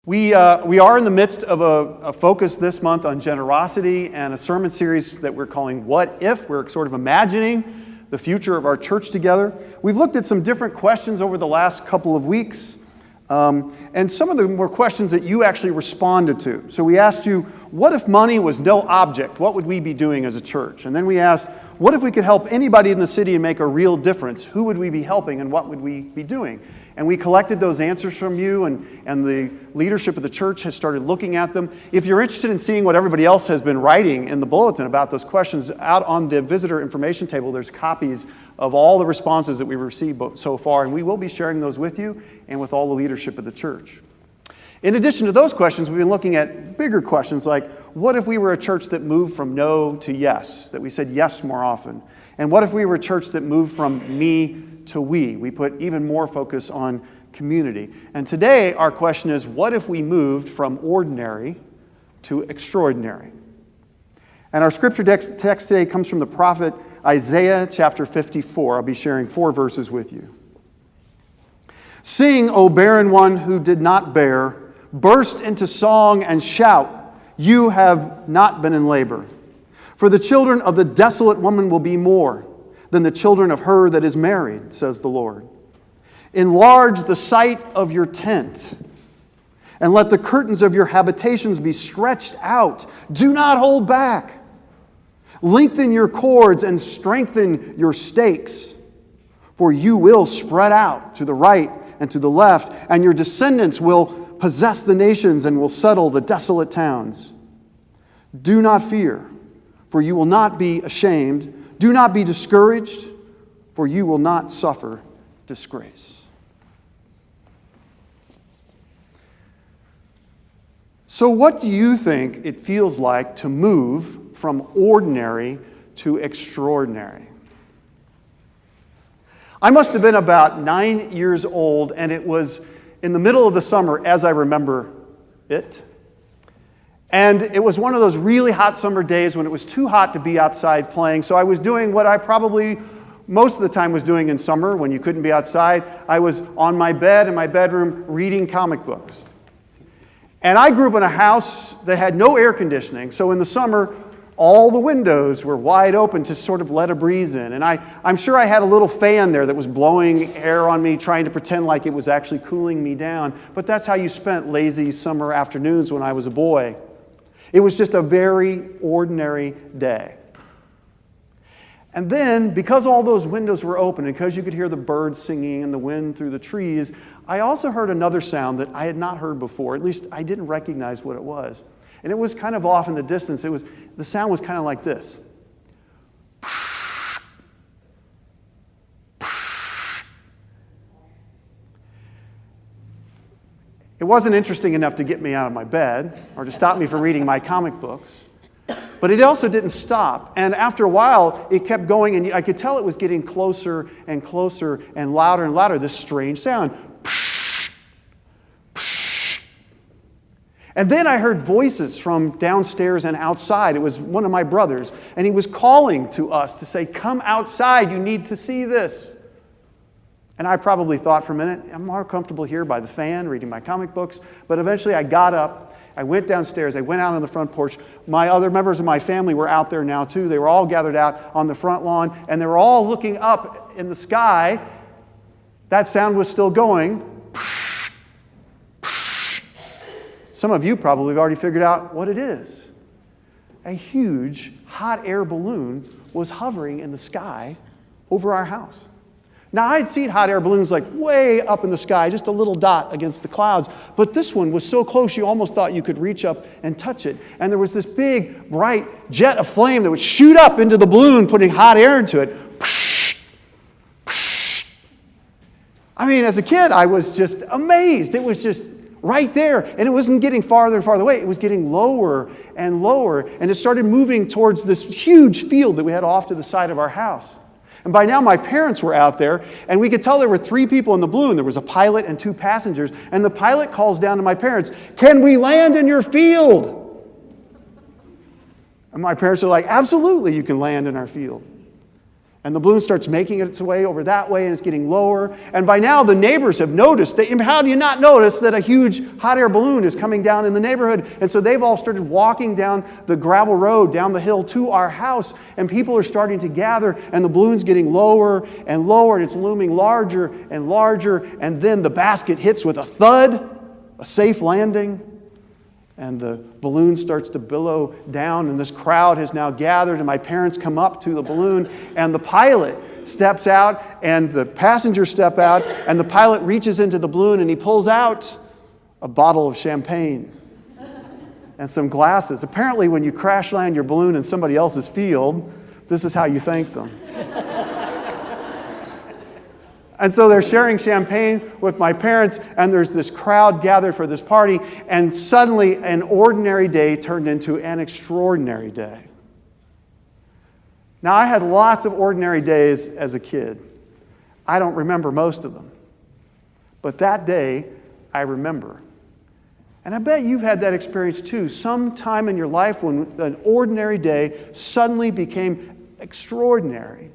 We are in the midst of a focus this month on generosity and a sermon series that we're calling What If? We're sort of imagining the future of our church together. We've looked at some different questions over the last couple of weeks, and some of them were questions that you actually responded to. So we asked you, what if money was no object? What would we be doing as a church? And then we asked, what if we could help anybody in the city and make a real difference? Who would we be helping and what would we be doing? And we collected those answers from you, and the leadership of the church has started looking at them. If you're interested in seeing what everybody else has been writing in the bulletin about those questions, out on the visitor information table, there's copies of all the responses that we've received so far, and we will be sharing those with you and with all the leadership of the church. In addition to those questions, we've been looking at bigger questions like, what if we were a church that moved from no to yes, that we said yes more often? And what if we were a church that moved from me to we? We put even more focus on community. And today, our question is, what if we moved from ordinary to extraordinary? And our scripture text today comes from the prophet Isaiah chapter 54. I'll be sharing 4 verses with you. Sing, O barren one who did not bear, burst into song and shout, you have not been in labor. For the children of the desolate woman will be more than the children of her that is married, says the Lord. Enlarge the site of your tent, and let the curtains of your habitations be stretched out. Do not hold back. Lengthen your cords and strengthen your stakes, for you will spread out to the right and to the left, and your descendants will possess the nations and will settle the desolate towns. Do not fear, for you will not be ashamed. Do not be discouraged, for you will not suffer disgrace. So what do you think it feels like to move from ordinary to extraordinary? I must have been about 9 years old, and it was in the middle of the summer, as I remember it. And it was one of those really hot summer days when it was too hot to be outside playing. So I was doing what I probably most of the time was doing in summer when you couldn't be outside. I was on my bed in my bedroom reading comic books. And I grew up in a house that had no air conditioning. So in the summer, all the windows were wide open to sort of let a breeze in. And I'm sure I had a little fan there that was blowing air on me, trying to pretend like it was actually cooling me down. But that's how you spent lazy summer afternoons when I was a boy. It was just a very ordinary day. And then, because all those windows were open, and because you could hear the birds singing and the wind through the trees, I also heard another sound that I had not heard before. At least I didn't recognize what it was. And it was kind of off in the distance. The sound was kind of like this. It wasn't interesting enough to get me out of my bed or to stop me from reading my comic books. But it also didn't stop. And after a while, it kept going, and I could tell it was getting closer and closer and louder, this strange sound. And then I heard voices from downstairs and outside. It was one of my brothers, and he was calling to us to say, come outside, you need to see this. And I probably thought for a minute, I'm more comfortable here by the fan, reading my comic books. But eventually I got up, I went downstairs, I went out on the front porch. My other members of my family were out there now too. They were all gathered out on the front lawn, and they were all looking up in the sky. That sound was still going. Some of you probably have already figured out what it is. A huge hot air balloon was hovering in the sky over our house. Now, I'd seen hot air balloons like way up in the sky, just a little dot against the clouds, but this one was so close you almost thought you could reach up and touch it. And there was this big, bright jet of flame that would shoot up into the balloon, putting hot air into it. I mean, as a kid, I was just amazed. It was just right there, and it wasn't getting farther and farther away. It was getting lower and lower, and it started moving towards this huge field that we had off to the side of our house. And by now, my parents were out there, and we could tell there were 3 people in the balloon. There was a pilot and 2 passengers, and the pilot calls down to my parents, "Can we land in your field?" And my parents are like, "Absolutely, you can land in our field." And the balloon starts making its way over that way, and it's getting lower. And by now, the neighbors have noticed that. How do you not notice that a huge hot air balloon is coming down in the neighborhood? And so they've all started walking down the gravel road, down the hill to our house. And people are starting to gather, and the balloon's getting lower and lower, and it's looming larger and larger. And then the basket hits with a thud, a safe landing. And the balloon starts to billow down, and this crowd has now gathered, and my parents come up to the balloon, and the pilot steps out, and the passengers step out, and the pilot reaches into the balloon, and he pulls out a bottle of champagne and some glasses. Apparently, when you crash land your balloon in somebody else's field, this is how you thank them. And so they're sharing champagne with my parents, and there's this crowd gathered for this party, and suddenly an ordinary day turned into an extraordinary day. Now, I had lots of ordinary days as a kid. I don't remember most of them. But that day, I remember. And I bet you've had that experience too. Some time in your life when an ordinary day suddenly became extraordinary.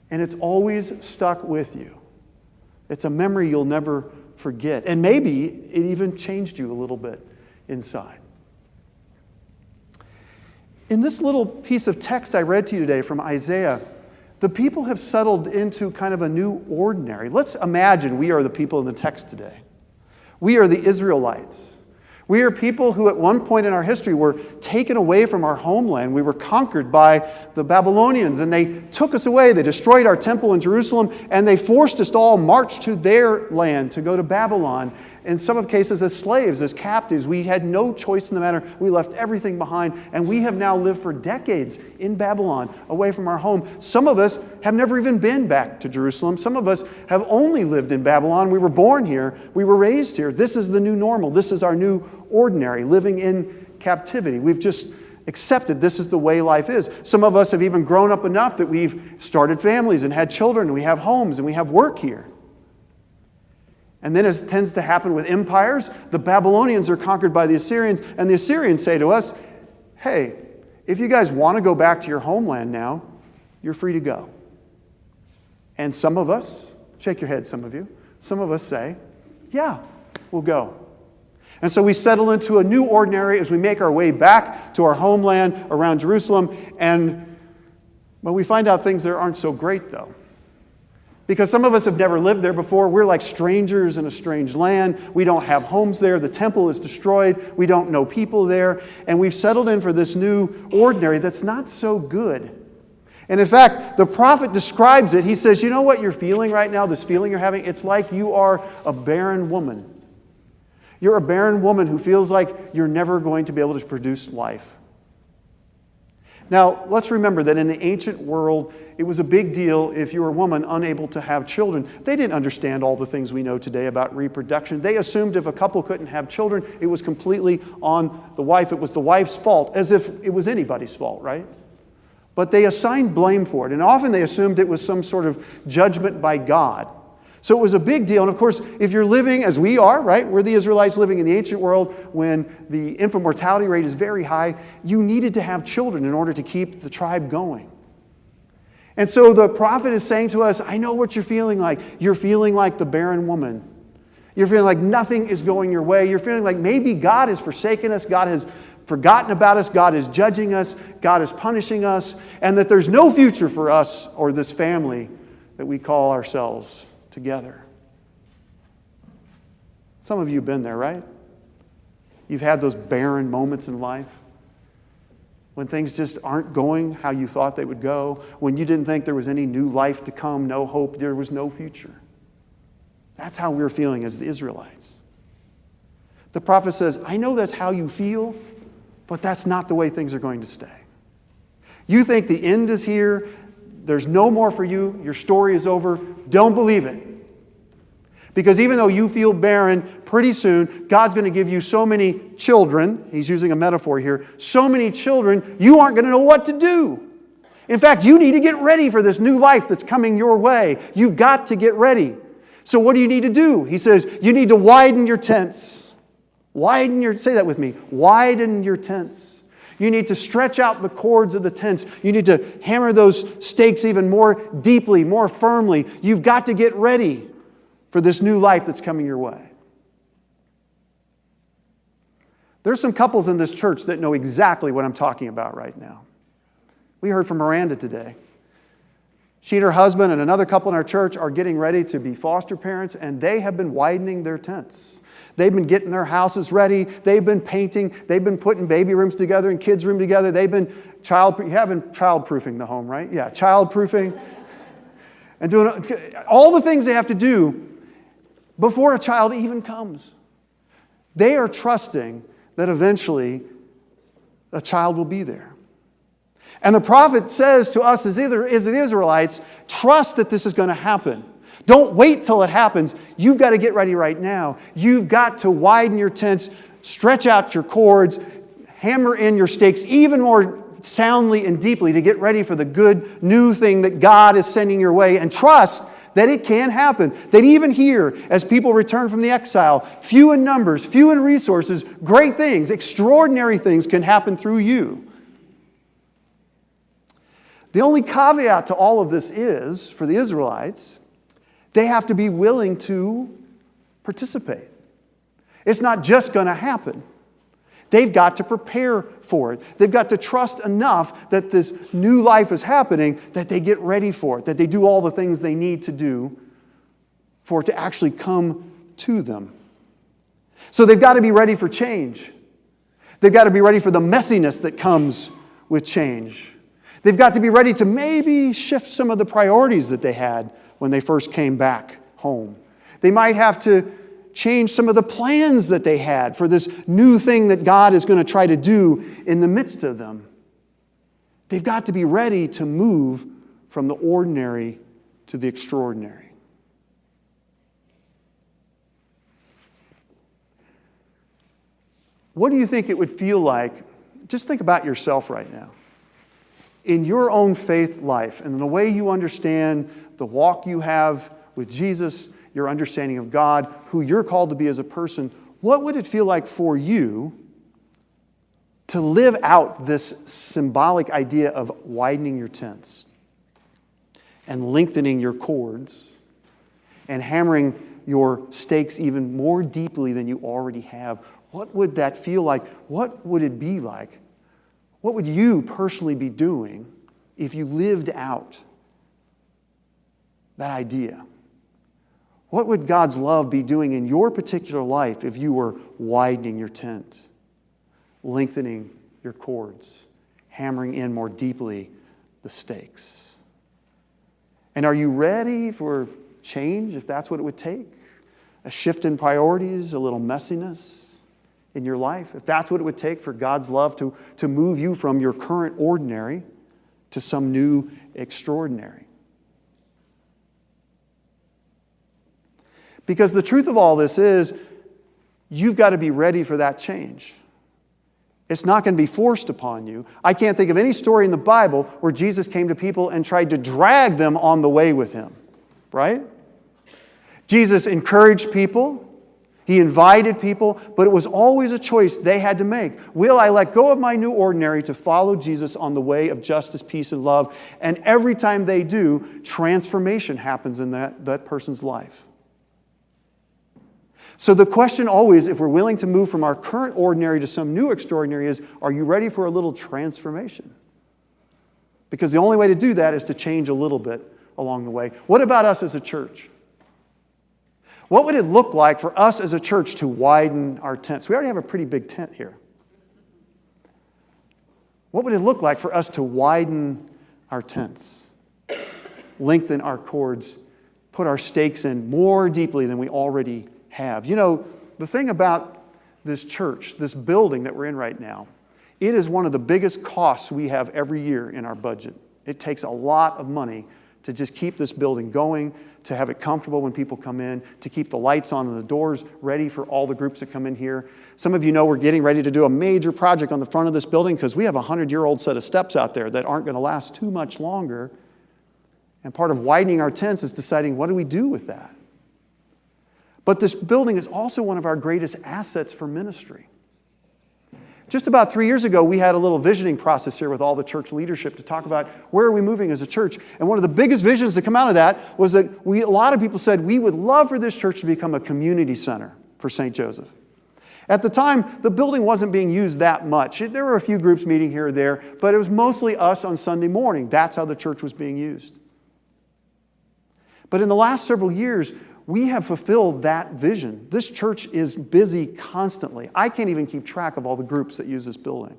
And it's always stuck with you. It's a memory you'll never forget. And maybe it even changed you a little bit inside. In this little piece of text I read to you today from Isaiah, the people have settled into kind of a new ordinary. Let's imagine we are the people in the text today. We are the Israelites. We are people who at one point in our history were taken away from our homeland. We were conquered by the Babylonians, and they took us away. They destroyed our temple in Jerusalem, and they forced us to all march to their land, to go to Babylon. In some cases as slaves, as captives. We had no choice in the matter. We left everything behind, and we have now lived for decades in Babylon, away from our home. Some of us have never even been back to Jerusalem. Some of us have only lived in Babylon. We were born here. We were raised here. This is the new normal. This is our new ordinary, living in captivity. We've just accepted this is the way life is. Some of us have even grown up enough that we've started families and had children, and we have homes, and we have work here. And then, as tends to happen with empires, the Babylonians are conquered by the Assyrians, and the Assyrians say to us, hey, if you guys want to go back to your homeland now, you're free to go. And some of us, shake your head, some of you, some of us say, yeah, we'll go. And so we settle into a new ordinary as we make our way back to our homeland around Jerusalem, but we find out things there aren't so great, though. Because some of us have never lived there before. We're like strangers in a strange land. We don't have homes there. The temple is destroyed. We don't know people there. And we've settled in for this new ordinary that's not so good. And in fact, the prophet describes it. He says, you know what you're feeling right now, this feeling you're having? It's like you are a barren woman. You're a barren woman who feels like you're never going to be able to produce life. Now, let's remember that in the ancient world, it was a big deal if you were a woman unable to have children. They didn't understand all the things we know today about reproduction. They assumed if a couple couldn't have children, it was completely on the wife. It was the wife's fault, as if it was anybody's fault, right? But they assigned blame for it, and often they assumed it was some sort of judgment by God. So it was a big deal. And of course, if you're living as we are, right? We're the Israelites living in the ancient world when the infant mortality rate is very high. You needed to have children in order to keep the tribe going. And so the prophet is saying to us, I know what you're feeling like. You're feeling like the barren woman. You're feeling like nothing is going your way. You're feeling like maybe God has forsaken us. God has forgotten about us. God is judging us. God is punishing us. And that there's no future for us or this family that we call ourselves together. Some of you have been there, right? You've had those barren moments in life when things just aren't going how you thought they would go, when you didn't think there was any new life to come, no hope, there was no future. That's how we're feeling as the Israelites. The prophet says, I know that's how you feel, but that's not the way things are going to stay. You think the end is here, there's no more for you, your story is over. Don't believe it. Because even though you feel barren, pretty soon God's going to give you so many children, he's using a metaphor here, so many children, you aren't going to know what to do. In fact, you need to get ready for this new life that's coming your way. You've got to get ready. So what do you need to do? He says, you need to widen your tents. Say that with me, widen your tents. You need to stretch out the cords of the tents. You need to hammer those stakes even more deeply, more firmly. You've got to get ready for this new life that's coming your way. There's some couples in this church that know exactly what I'm talking about right now. We heard from Miranda today. She and her husband and another couple in our church are getting ready to be foster parents, and they have been widening their tents. They've been getting their houses ready. They've been painting. They've been putting baby rooms together and kids' room together. They've been child-proofing the home, right? Yeah, child-proofing. And doing all the things they have to do before a child even comes. They are trusting that eventually a child will be there. And the prophet says to us as the Israelites, trust that this is going to happen. Don't wait till it happens. You've got to get ready right now. You've got to widen your tents, stretch out your cords, hammer in your stakes even more soundly and deeply to get ready for the good new thing that God is sending your way, and trust that it can happen. That even here, as people return from the exile, few in numbers, few in resources, great things, extraordinary things can happen through you. The only caveat to all of this is, for the Israelites, they have to be willing to participate. It's not just going to happen. They've got to prepare for it. They've got to trust enough that this new life is happening that they get ready for it, that they do all the things they need to do for it to actually come to them. So they've got to be ready for change. They've got to be ready for the messiness that comes with change. They've got to be ready to maybe shift some of the priorities that they had when they first came back home. They might have to change some of the plans that they had for this new thing that God is going to try to do in the midst of them. They've got to be ready to move from the ordinary to the extraordinary. What do you think it would feel like? Just think about yourself right now. In your own faith life and in the way you understand the walk you have with Jesus, your understanding of God, who you're called to be as a person, what would it feel like for you to live out this symbolic idea of widening your tents and lengthening your cords and hammering your stakes even more deeply than you already have? What would that feel like? What would it be like? What would you personally be doing if you lived out that idea? What would God's love be doing in your particular life if you were widening your tent, lengthening your cords, hammering in more deeply the stakes? And are you ready for change, if that's what it would take? A shift in priorities, a little messiness in your life, if that's what it would take for God's love to move you from your current ordinary to some new extraordinary. Because the truth of all this is, you've got to be ready for that change. It's not going to be forced upon you. I can't think of any story in the Bible where Jesus came to people and tried to drag them on the way with him, right? Jesus encouraged people. He invited people, but it was always a choice they had to make. Will I let go of my new ordinary to follow Jesus on the way of justice, peace, and love? And every time they do, transformation happens in that person's life. So the question always, if we're willing to move from our current ordinary to some new extraordinary, is, are you ready for a little transformation? Because the only way to do that is to change a little bit along the way. What about us as a church? What would it look like for us as a church to widen our tents? We already have a pretty big tent here. What would it look like for us to widen our tents, lengthen our cords, put our stakes in more deeply than we already have? You know, the thing about this church, this building that we're in right now, it is one of the biggest costs we have every year in our budget. It takes a lot of money to just keep this building going, to have it comfortable when people come in, to keep the lights on and the doors ready for all the groups that come in here. Some of you know we're getting ready to do a major project on the front of this building because we have a 100-year-old set of steps out there that aren't going to last too much longer. And part of widening our tents is deciding, what do we do with that? But this building is also one of our greatest assets for ministry. Just about 3 years ago, we had a little visioning process here with all the church leadership to talk about where are we moving as a church. And one of the biggest visions that come out of that was that a lot of people said, we would love for this church to become a community center for St. Joseph. At the time, the building wasn't being used that much. There were a few groups meeting here or there, but it was mostly us on Sunday morning. That's how the church was being used. But in the last several years, we have fulfilled that vision. This church is busy constantly. I can't even keep track of all the groups that use this building.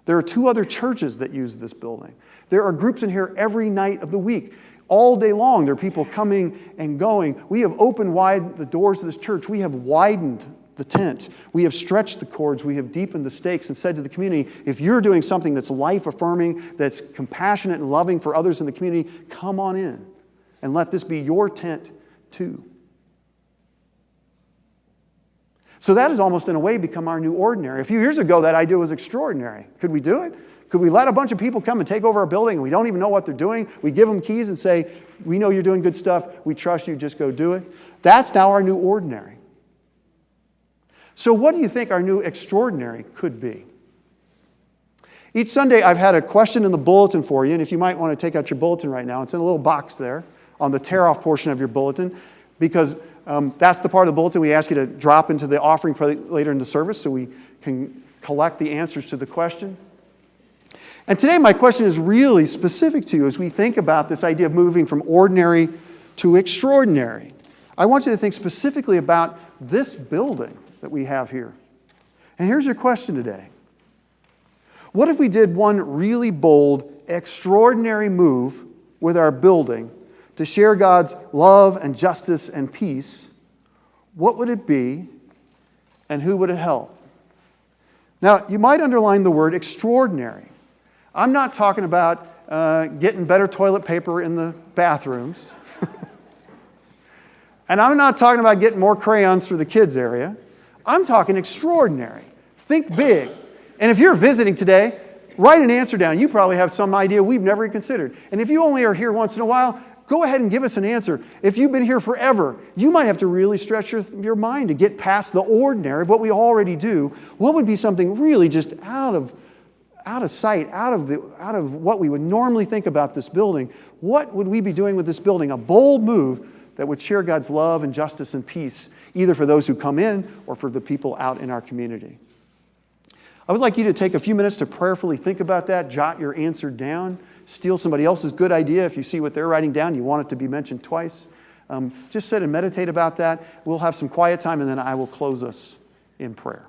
There are 2 other churches that use this building. There are groups in here every night of the week. All day long, there are people coming and going. We have opened wide the doors of this church. We have widened the tent. We have stretched the cords. We have deepened the stakes and said to the community, if you're doing something that's life-affirming, that's compassionate and loving for others in the community, come on in and let this be your tent too. So that has almost in a way become our new ordinary. A few years ago, that idea was extraordinary. Could we do it? Could we let a bunch of people come and take over our building and we don't even know what they're doing? We give them keys and say, we know you're doing good stuff. We trust you. Just go do it. That's now our new ordinary. So what do you think our new extraordinary could be? Each Sunday, I've had a question in the bulletin for you. And if you might want to take out your bulletin right now, it's in a little box there on the tear-off portion of your bulletin, because that's the part of the bulletin we ask you to drop into the offering later in the service so we can collect the answers to the question. And today my question is really specific to you as we think about this idea of moving from ordinary to extraordinary. I want you to think specifically about this building that we have here. And here's your question today. What if we did one really bold, extraordinary move with our building to share God's love and justice and peace? What would it be, and who would it help? Now, you might underline the word extraordinary. I'm not talking about getting better toilet paper in the bathrooms. And I'm not talking about getting more crayons for the kids area. I'm talking extraordinary. Think big. And if you're visiting today, write an answer down. You probably have some idea we've never considered. And if you only are here once in a while, go ahead and give us an answer. If you've been here forever, you might have to really stretch your mind to get past the ordinary of what we already do. What would be something really just out of sight, out of what we would normally think about this building? What would we be doing with this building? A bold move that would share God's love and justice and peace, either for those who come in or for the people out in our community. I would like you to take a few minutes to prayerfully think about that, jot your answer down, steal somebody else's good idea. If you see what they're writing down, you want it to be mentioned twice. Just sit and meditate about that. We'll have some quiet time, and then I will close us in prayer.